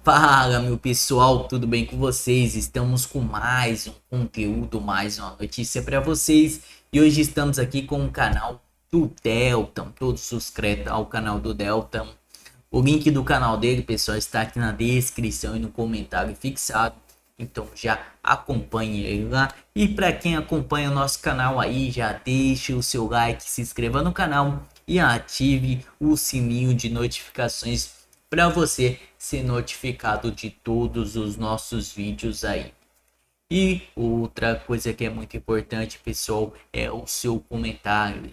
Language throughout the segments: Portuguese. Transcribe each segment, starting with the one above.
Fala, meu pessoal, tudo bem com vocês? Estamos com mais um conteúdo, mais uma notícia para vocês. E hoje estamos aqui com o canal do Delta. Todos suscretam ao canal do Delta. O link do canal dele, pessoal, está aqui na descrição e no comentário fixado. Então já acompanhe ele lá. E para quem acompanha o nosso canal aí, já deixe o seu like, se inscreva no canal e ative o sininho de notificações para você ser notificado de todos os nossos vídeos aí. E outra coisa que é muito importante, pessoal, é o seu comentário,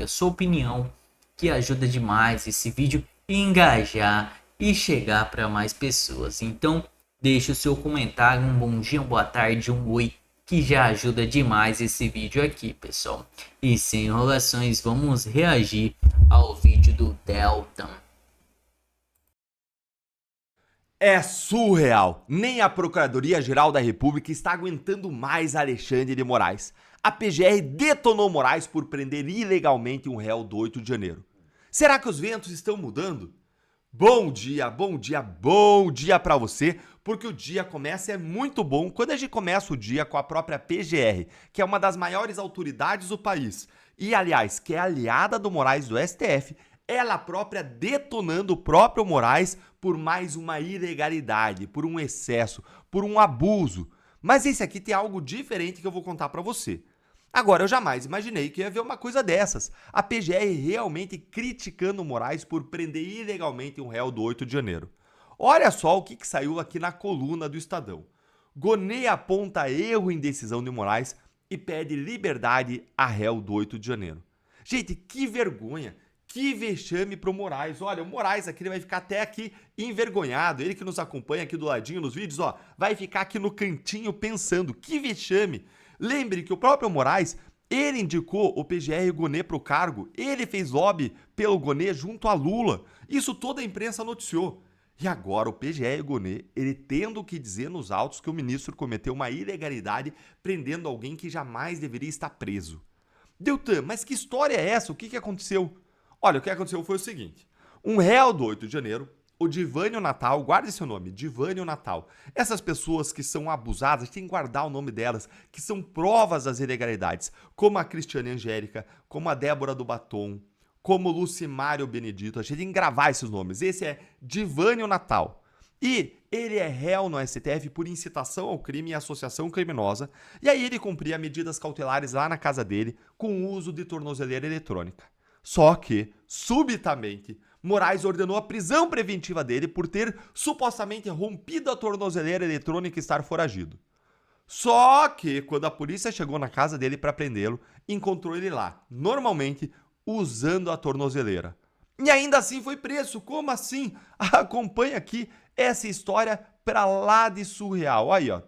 a sua opinião, que ajuda demais esse vídeo a engajar e chegar para mais pessoas. Então, deixe o seu comentário, um bom dia, uma boa tarde, um oi, que já ajuda demais esse vídeo aqui, pessoal. E sem enrolações, vamos reagir ao vídeo do Delta. É surreal! Nem a Procuradoria-Geral da República está aguentando mais Alexandre de Moraes. A PGR detonou Moraes por prender ilegalmente um réu do 8 de janeiro. Será que os ventos estão mudando? Bom dia, bom dia, bom dia para você, porque o dia começa é muito bom quando a gente começa o dia com a própria PGR, que é uma das maiores autoridades do país. E, aliás, que é aliada do Moraes do STF, ela própria detonando o próprio Moraes por mais uma ilegalidade, por um excesso, por um abuso. Mas esse aqui tem algo diferente que eu vou contar para você. Agora, eu jamais imaginei que ia ver uma coisa dessas. A PGR realmente criticando o Moraes por prender ilegalmente um réu do 8 de janeiro. Olha só o que saiu aqui na coluna do Estadão. Gonê aponta erro em decisão de Moraes e pede liberdade a réu do 8 de janeiro. Gente, que vergonha! Que vexame pro Moraes. Olha, o Moraes aqui ele vai ficar até aqui envergonhado. Ele que nos acompanha aqui do ladinho nos vídeos, ó, vai ficar aqui no cantinho pensando. Que vexame. Lembre que o próprio Moraes, ele indicou o PGR Gonê pro cargo. Ele fez lobby pelo Gonê junto a Lula. Isso toda a imprensa noticiou. E agora o PGR Gonê, ele tendo que dizer nos autos que o ministro cometeu uma ilegalidade prendendo alguém que jamais deveria estar preso. Deltan, mas que história é essa? O que aconteceu? Olha, o que aconteceu foi o seguinte. Um réu do 8 de janeiro, o Divânio Natal, guarde seu nome, Divânio Natal. Essas pessoas que são abusadas, tem que guardar o nome delas, que são provas das ilegalidades, como a Cristiane Angélica, como a Débora do Batom, como o Lucimário Benedito. A gente tem que gravar esses nomes. Esse é Divânio Natal. E ele é réu no STF por incitação ao crime e associação criminosa. E aí ele cumpria medidas cautelares lá na casa dele com o uso de tornozeleira eletrônica. Só que, subitamente, Moraes ordenou a prisão preventiva dele por ter supostamente rompido a tornozeleira eletrônica e estar foragido. Só que, quando a polícia chegou na casa dele para prendê-lo, encontrou ele lá, normalmente, usando a tornozeleira. E ainda assim foi preso. Como assim? Acompanha aqui essa história pra lá de surreal. Aí, ó.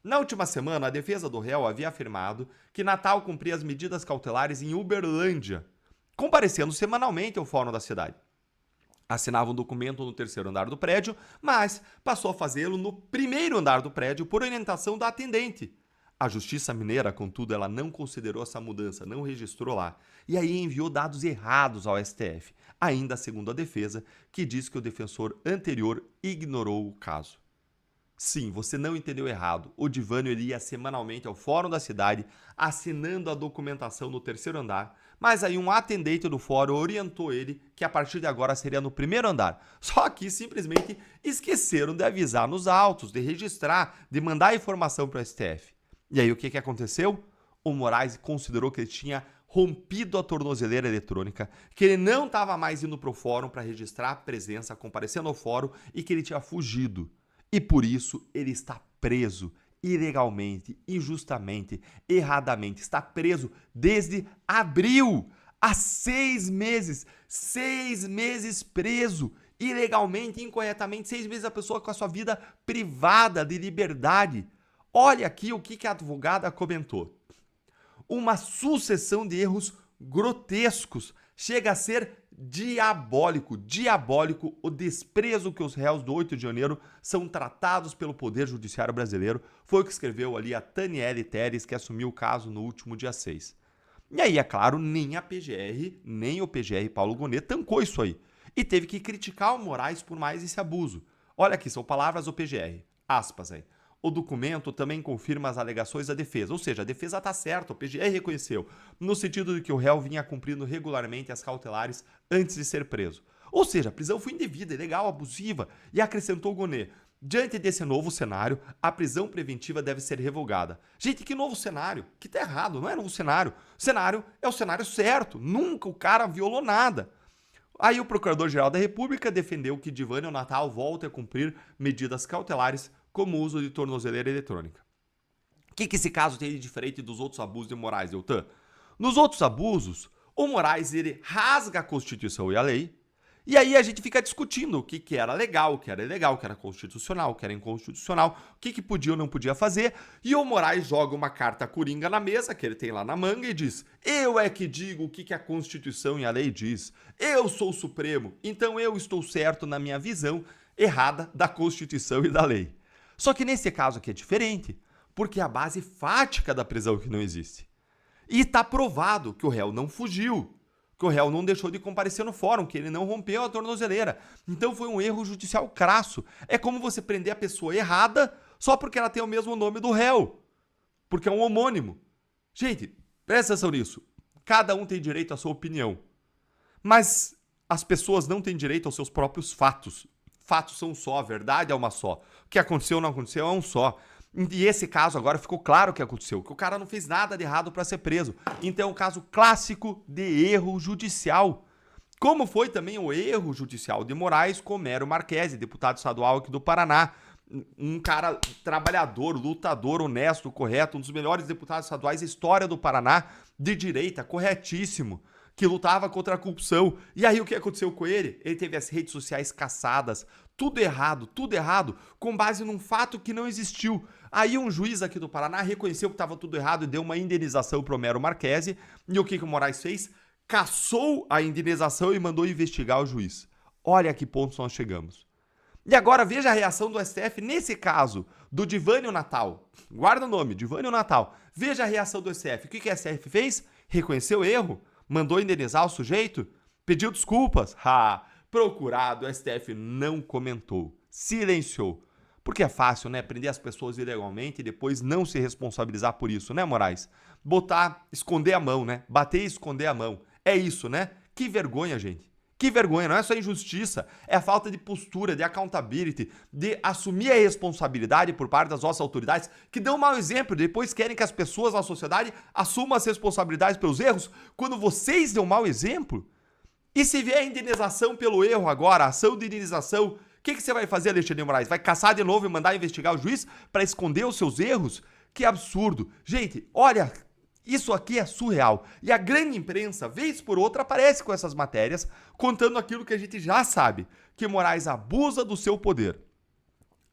Na última semana, a defesa do réu havia afirmado que Natal cumpria as medidas cautelares em Uberlândia, comparecendo semanalmente ao fórum da cidade. Assinava um documento no terceiro andar do prédio, mas passou a fazê-lo no primeiro andar do prédio por orientação da atendente. A Justiça Mineira, contudo, ela não considerou essa mudança, não registrou lá, e aí enviou dados errados ao STF, ainda segundo a defesa, que diz que o defensor anterior ignorou o caso. Sim, você não entendeu errado. O Divânio ele ia semanalmente ao fórum da cidade, assinando a documentação no terceiro andar, mas aí um atendente do fórum orientou ele que a partir de agora seria no primeiro andar. Só que simplesmente esqueceram de avisar nos autos, de registrar, de mandar a informação para o STF. E aí o que aconteceu? O Moraes considerou que ele tinha rompido a tornozeleira eletrônica, que ele não estava mais indo para o fórum para registrar a presença, comparecendo ao fórum e que ele tinha fugido. E por isso ele está preso ilegalmente, injustamente, erradamente. Está preso desde abril, há 6 meses. 6 meses preso, ilegalmente, incorretamente. 6 meses a pessoa com a sua vida privada de liberdade. Olha aqui o que a advogada comentou. Uma sucessão de erros grotescos. Chega a ser diabólico o desprezo que os réus do 8 de janeiro são tratados pelo Poder Judiciário brasileiro. Foi o que escreveu ali a Taniele Teres, que assumiu o caso no último dia 6. E aí, é claro, nem a PGR, nem o PGR Paulo Gonê tancou isso aí. E teve que criticar o Moraes por mais esse abuso. Olha aqui, são palavras do PGR, aspas aí. O documento também confirma as alegações da defesa, ou seja, a defesa está certa, o PGR reconheceu, no sentido de que o réu vinha cumprindo regularmente as cautelares antes de ser preso. Ou seja, a prisão foi indevida, ilegal, abusiva, e acrescentou Gonê. Diante desse novo cenário, a prisão preventiva deve ser revogada. Gente, que novo cenário? Que tá errado, não é novo cenário. O cenário é o cenário certo, nunca o cara violou nada. Aí o Procurador-Geral da República defendeu que Divânio Natal volte a cumprir medidas cautelares como o uso de tornozeleira eletrônica. O que esse caso tem de diferente dos outros abusos de Moraes, Deltan? Nos outros abusos, o Moraes ele rasga a Constituição e a lei, e aí a gente fica discutindo o que era legal, o que era ilegal, o que era constitucional, o que era inconstitucional, o que podia ou não podia fazer, e o Moraes joga uma carta coringa na mesa, que ele tem lá na manga, e diz: eu é que digo o que a Constituição e a lei diz, eu sou o Supremo, então eu estou certo na minha visão errada da Constituição e da lei. Só que nesse caso aqui é diferente, porque é a base fática da prisão que não existe. E está provado que o réu não fugiu, que o réu não deixou de comparecer no fórum, que ele não rompeu a tornozeleira. Então foi um erro judicial crasso. É como você prender a pessoa errada só porque ela tem o mesmo nome do réu, porque é um homônimo. Gente, presta atenção nisso. Cada um tem direito à sua opinião, mas as pessoas não têm direito aos seus próprios fatos. Fatos são um só, a verdade é uma só. O que aconteceu ou não aconteceu é um só. E esse caso agora ficou claro o que aconteceu, que o cara não fez nada de errado para ser preso. Então é um caso clássico de erro judicial. Como foi também o erro judicial de Moraes com Mero Marquesi, deputado estadual aqui do Paraná. Um cara trabalhador, lutador, honesto, correto, um dos melhores deputados estaduais da história do Paraná, de direita, corretíssimo, que lutava contra a corrupção. E aí o que aconteceu com ele? Ele teve as redes sociais caçadas, tudo errado, com base num fato que não existiu. Aí um juiz aqui do Paraná reconheceu que estava tudo errado e deu uma indenização para o Mero Marquesi. E o que o Moraes fez? Cassou a indenização e mandou investigar o juiz. Olha a que ponto nós chegamos. E agora veja a reação do STF nesse caso, do Divânio Natal. Guarda o nome, Divânio Natal. Veja a reação do STF. O que o STF fez? Reconheceu o erro? Mandou indenizar o sujeito? Pediu desculpas? Procurado, o STF não comentou, silenciou. Porque é fácil, né? Prender as pessoas ilegalmente e depois não se responsabilizar por isso, né, Moraes? Esconder a mão, né? Bater e esconder a mão. É isso, né? Que vergonha, gente. Que vergonha, não é só injustiça, é a falta de postura, de accountability, de assumir a responsabilidade por parte das nossas autoridades, que dão um mau exemplo, depois querem que as pessoas na sociedade assumam as responsabilidades pelos erros, quando vocês dão um mau exemplo. E se vier a indenização pelo erro agora, a ação de indenização, o que você vai fazer, Alexandre de Moraes? Vai caçar de novo e mandar investigar o juiz para esconder os seus erros? Que absurdo. Gente, olha, isso aqui é surreal. E a grande imprensa, vez por outra, aparece com essas matérias, contando aquilo que a gente já sabe, que Moraes abusa do seu poder.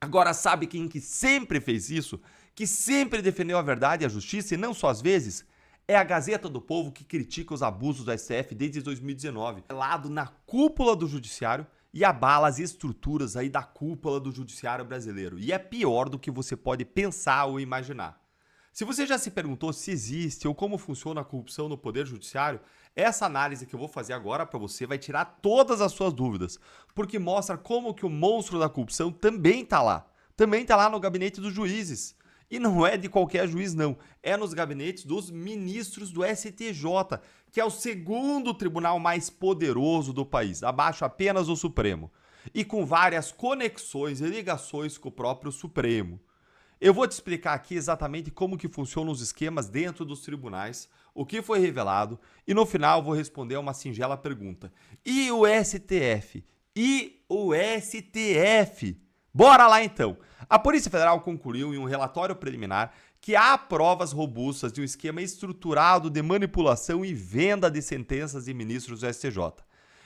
Agora, sabe quem que sempre fez isso? Que sempre defendeu a verdade e a justiça, e não só às vezes? É a Gazeta do Povo que critica os abusos do STF desde 2019. É lado na cúpula do judiciário e abala as estruturas aí da cúpula do judiciário brasileiro. E é pior do que você pode pensar ou imaginar. Se você já se perguntou se existe ou como funciona a corrupção no Poder Judiciário, essa análise que eu vou fazer agora para você vai tirar todas as suas dúvidas, porque mostra como que o monstro da corrupção também está lá. Também está lá no gabinete dos juízes. E não é de qualquer juiz, não. É nos gabinetes dos ministros do STJ, que é o segundo tribunal mais poderoso do país, abaixo apenas do Supremo. E com várias conexões e ligações com o próprio Supremo. Eu vou te explicar aqui exatamente como que funcionam os esquemas dentro dos tribunais, o que foi revelado, e no final eu vou responder a uma singela pergunta. E o STF? E o STF? Bora lá então! A Polícia Federal concluiu em um relatório preliminar que há provas robustas de um esquema estruturado de manipulação e venda de sentenças de ministros do STJ.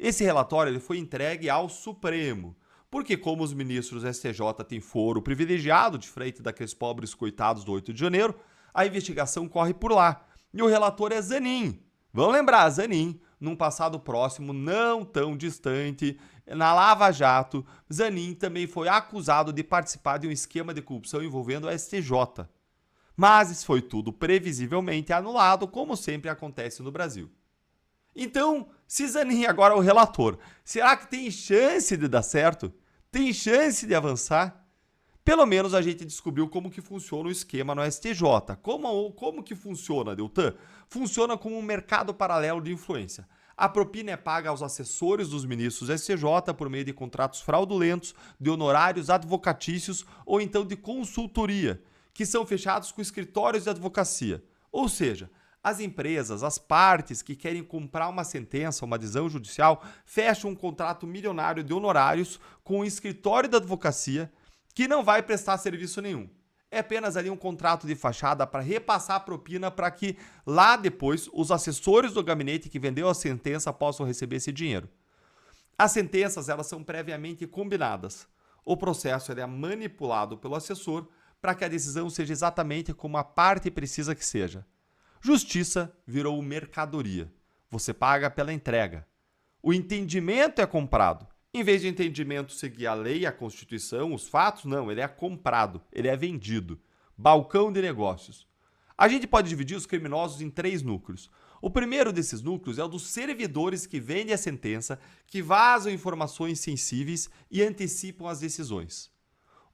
Esse relatório ele foi entregue ao Supremo, porque como os ministros do STJ têm foro privilegiado de frente daqueles pobres coitados do 8 de janeiro, a investigação corre por lá. E o relator é Zanin. Vamos lembrar, Zanin, num passado próximo, não tão distante, na Lava Jato, Zanin também foi acusado de participar de um esquema de corrupção envolvendo o STJ. Mas isso foi tudo previsivelmente anulado, como sempre acontece no Brasil. Então, se Zanin agora é o relator, será que tem chance de dar certo? Tem chance de avançar? Pelo menos a gente descobriu como que funciona o esquema no STJ. Como que funciona, Deltan? Funciona como um mercado paralelo de influência. A propina é paga aos assessores dos ministros do STJ por meio de contratos fraudulentos, de honorários advocatícios ou então de consultoria, que são fechados com escritórios de advocacia. Ou seja, as empresas, as partes que querem comprar uma sentença, uma decisão judicial, fecham um contrato milionário de honorários com o escritório de advocacia que não vai prestar serviço nenhum. É apenas ali um contrato de fachada para repassar a propina para que lá depois os assessores do gabinete que vendeu a sentença possam receber esse dinheiro. As sentenças elas são previamente combinadas. O processo é manipulado pelo assessor para que a decisão seja exatamente como a parte precisa que seja. Justiça virou mercadoria. Você paga pela entrega. O entendimento é comprado. Em vez de entendimento seguir a lei, a Constituição, os fatos, não, ele é comprado, ele é vendido. Balcão de negócios. A gente pode dividir os criminosos em 3 núcleos. O primeiro desses núcleos é o dos servidores que vendem a sentença, que vazam informações sensíveis e antecipam as decisões.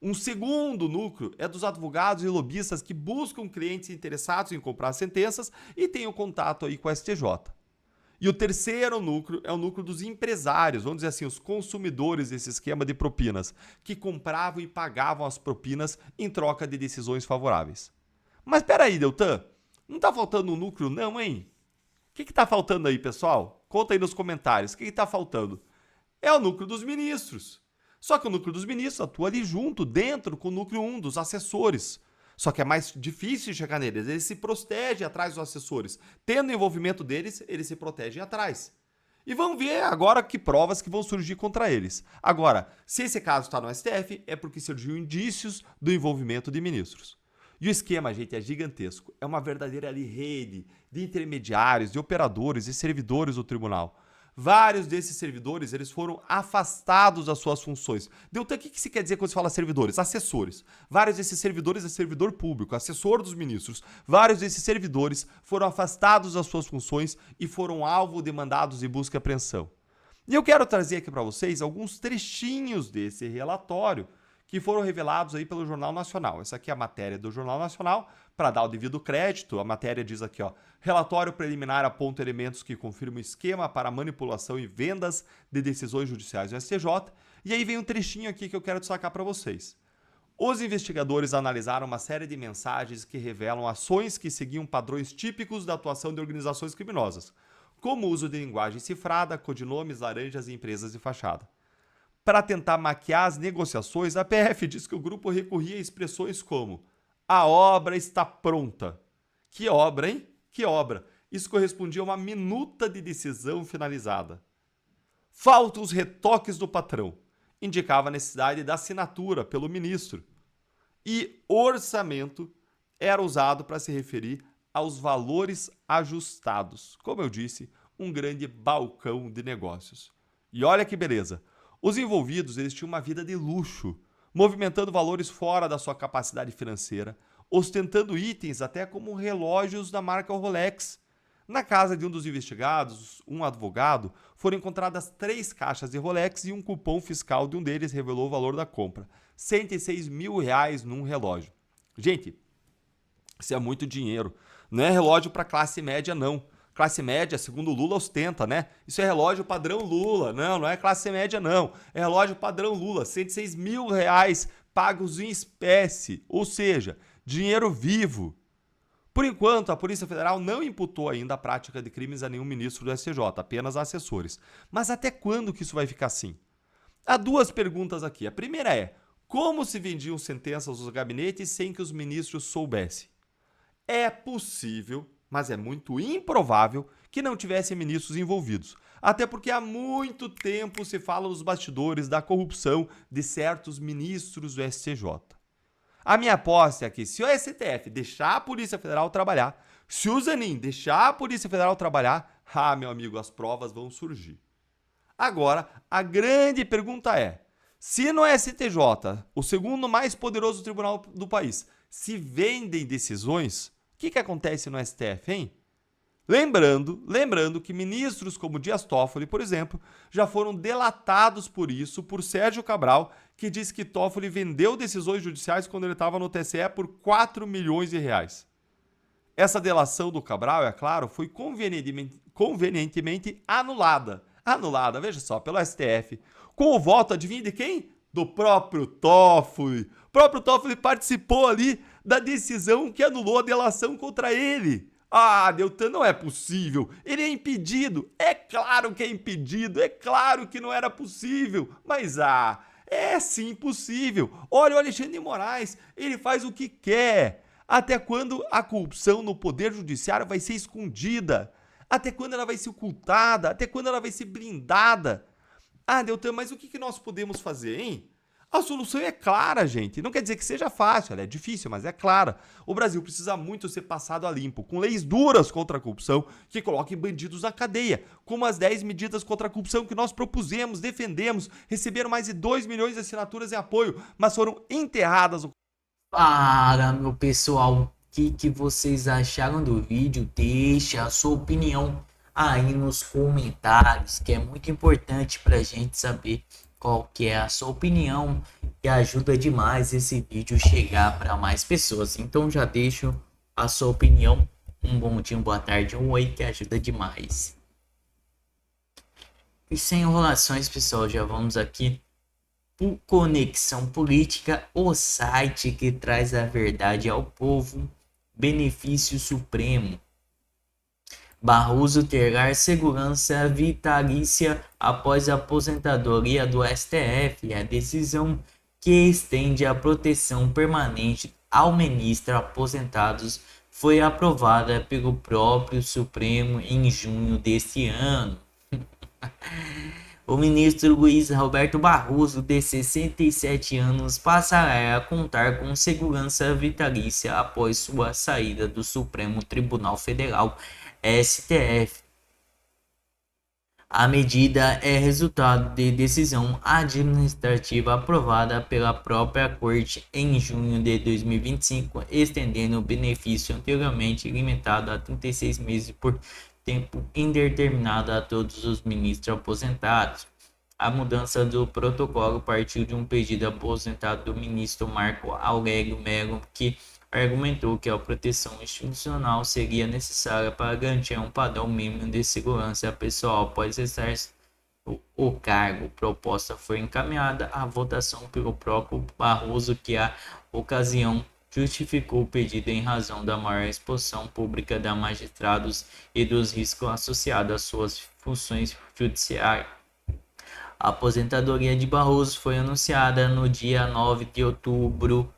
Um segundo núcleo é dos advogados e lobistas que buscam clientes interessados em comprar sentenças e têm o contato aí com a STJ. E o terceiro núcleo é o núcleo dos empresários, vamos dizer assim, os consumidores desse esquema de propinas, que compravam e pagavam as propinas em troca de decisões favoráveis. Mas peraí, Deltan, não tá faltando um núcleo não, hein? O que tá faltando aí, pessoal? Conta aí nos comentários, o que tá faltando? É o núcleo dos ministros. Só que o núcleo dos ministros atua ali junto, dentro, com o núcleo 1 dos assessores. Só que é mais difícil chegar neles. Eles se protegem atrás dos assessores. Tendo o envolvimento deles, eles se protegem atrás. E vamos ver agora que provas que vão surgir contra eles. Agora, se esse caso está no STF, é porque surgiu indícios do envolvimento de ministros. E o esquema, gente, é gigantesco. É uma verdadeira ali, rede de intermediários, de operadores e servidores do tribunal. Vários desses servidores eles foram afastados das suas funções. Deltan, o que se quer dizer quando se fala servidores? Assessores. Vários desses servidores é servidor público, assessor dos ministros. Vários desses servidores foram afastados das suas funções e foram alvo de mandados de busca e apreensão. E eu quero trazer aqui para vocês alguns trechinhos desse relatório que foram revelados aí pelo Jornal Nacional. Essa aqui é a matéria do Jornal Nacional, para dar o devido crédito. A matéria diz aqui, ó, relatório preliminar aponta elementos que confirmam esquema para manipulação e vendas de decisões judiciais do STJ. E aí vem um trechinho aqui que eu quero destacar para vocês. Os investigadores analisaram uma série de mensagens que revelam ações que seguiam padrões típicos da atuação de organizações criminosas, como o uso de linguagem cifrada, codinomes, laranjas e empresas de fachada. Para tentar maquiar as negociações, a PF diz que o grupo recorria a expressões como "a obra está pronta". Que obra, hein? Que obra! Isso correspondia a uma minuta de decisão finalizada. Faltam os retoques do patrão. Indicava a necessidade da assinatura pelo ministro. E orçamento era usado para se referir aos valores ajustados. Como eu disse, um grande balcão de negócios. E olha que beleza! Os envolvidos eles tinham uma vida de luxo, movimentando valores fora da sua capacidade financeira, ostentando itens até como relógios da marca Rolex. Na casa de um dos investigados, um advogado, foram encontradas 3 caixas de Rolex e um cupom fiscal de um deles revelou o valor da compra. R$106 mil num relógio. Gente, isso é muito dinheiro. Não é relógio para classe média, não. Classe média, segundo o Lula, ostenta, né? Isso é relógio padrão Lula. Não é classe média, não. É relógio padrão Lula. R$106 mil pagos em espécie, ou seja, dinheiro vivo. Por enquanto, a Polícia Federal não imputou ainda a prática de crimes a nenhum ministro do STJ, apenas a assessores. Mas até quando que isso vai ficar assim? Há 2 perguntas aqui. A primeira é, como se vendiam sentenças aos gabinetes sem que os ministros soubessem? É possível, mas é muito improvável que não tivessem ministros envolvidos. Até porque há muito tempo se fala nos bastidores da corrupção de certos ministros do STJ. A minha aposta é que se o STF deixar a Polícia Federal trabalhar, se o Zanin deixar a Polícia Federal trabalhar, meu amigo, as provas vão surgir. Agora, a grande pergunta é, se no STJ, o segundo mais poderoso tribunal do país, se vendem decisões, o que acontece no STF, hein? Lembrando que ministros como Dias Toffoli, por exemplo, já foram delatados por isso por Sérgio Cabral, que disse que Toffoli vendeu decisões judiciais quando ele estava no TSE por 4 milhões de reais. Essa delação do Cabral, é claro, foi convenientemente anulada. Anulada, veja só, pelo STF. Com o voto, adivinha de quem? Do próprio Toffoli. O próprio Toffoli participou ali da decisão que anulou a delação contra ele. Ah, Deltan, não é possível. Ele é impedido. É claro que é impedido. É claro que não era possível. Mas, é sim possível. Olha o Alexandre de Moraes. Ele faz o que quer. Até quando a corrupção no Poder Judiciário vai ser escondida? Até quando ela vai ser ocultada? Até quando ela vai ser blindada? Ah, Deltan, mas o que nós podemos fazer, hein? A solução é clara, gente. Não quer dizer que seja fácil, ela é difícil, mas é clara. O Brasil precisa muito ser passado a limpo, com leis duras contra a corrupção que coloquem bandidos na cadeia, como as 10 medidas contra a corrupção que nós propusemos, defendemos, receberam mais de 2 milhões de assinaturas em apoio, mas foram enterradas. Para, meu pessoal, o que vocês acharam do vídeo? Deixa a sua opinião aí nos comentários, que é muito importante pra gente saber qual que é a sua opinião e ajuda demais esse vídeo chegar para mais pessoas. Então já deixo a sua opinião. Um bom dia, uma boa tarde, um oi, que ajuda demais. E sem enrolações, pessoal, já vamos aqui. Conexão Política, o site que traz a verdade ao povo. Benefício Supremo. Barroso terá segurança vitalícia após a aposentadoria do STF. A decisão que estende a proteção permanente ao ministro aposentados foi aprovada pelo próprio Supremo em junho deste ano. O ministro Luiz Roberto Barroso, de 67 anos, passará a contar com segurança vitalícia após sua saída do Supremo Tribunal Federal, STF. A medida é resultado de decisão administrativa aprovada pela própria Corte em junho de 2025, estendendo o benefício anteriormente limitado a 36 meses por tempo indeterminado a todos os ministros aposentados. A mudança do protocolo partiu de um pedido aposentado do ministro Marco Aurélio Melo, que argumentou que a proteção institucional seria necessária para garantir um padrão mínimo de segurança pessoal após cessar o cargo. A proposta foi encaminhada à votação pelo próprio Barroso, que à ocasião justificou o pedido em razão da maior exposição pública de magistrados e dos riscos associados às suas funções judiciais. A aposentadoria de Barroso foi anunciada no dia 9 de outubro,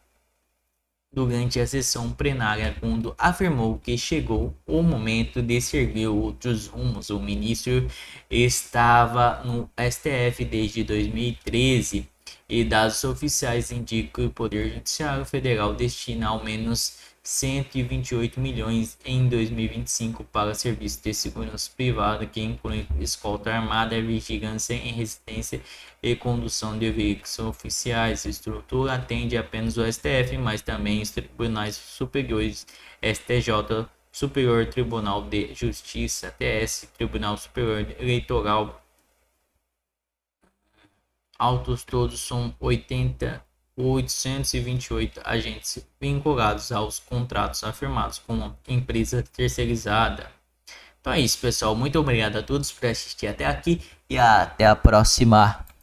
durante a sessão plenária, quando afirmou que chegou o momento de seguir outros rumos. O ministro estava no STF desde 2013 e dados oficiais indicam que o Poder Judiciário Federal destina ao menos 128 milhões em 2025 para serviços de segurança privada, que inclui escolta armada, vigilância em residência e condução de veículos oficiais. A estrutura atende apenas o STF, mas também os tribunais superiores, STJ, Superior Tribunal de Justiça, TS, Tribunal Superior Eleitoral. Autos todos são 828 agentes vinculados aos contratos afirmados com uma empresa terceirizada. Então é isso, pessoal. Muito obrigado a todos por assistir até aqui e até a próxima.